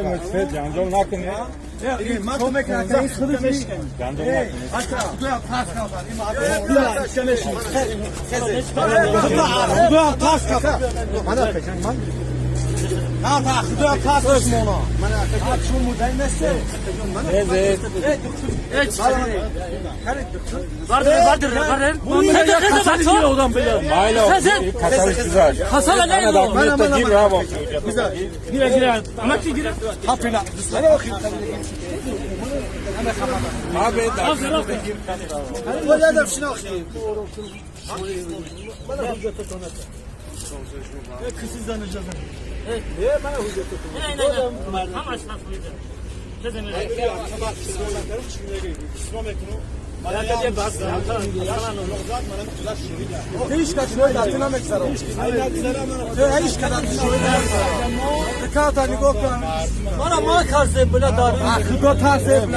متفد جنجال نکنه ما کمک نکنید خودش جنجال نکنه هیچ کس نوی دستی نمیگذارم هیچ کس کاتا نگاه کن ما کاسه بلا داریم خدا تاسه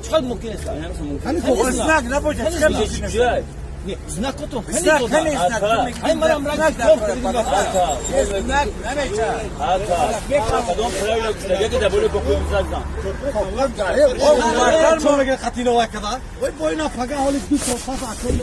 چقدر ممکن است؟ اسناك نبوده زنک تو خیلی های مرام رنگ اسناك نمیشه کدام پرایل که دبل بکنیم زدن مارکر ما میگه خطینه وای کدا وای با اینا فقط حالی دو تا صفحه کلی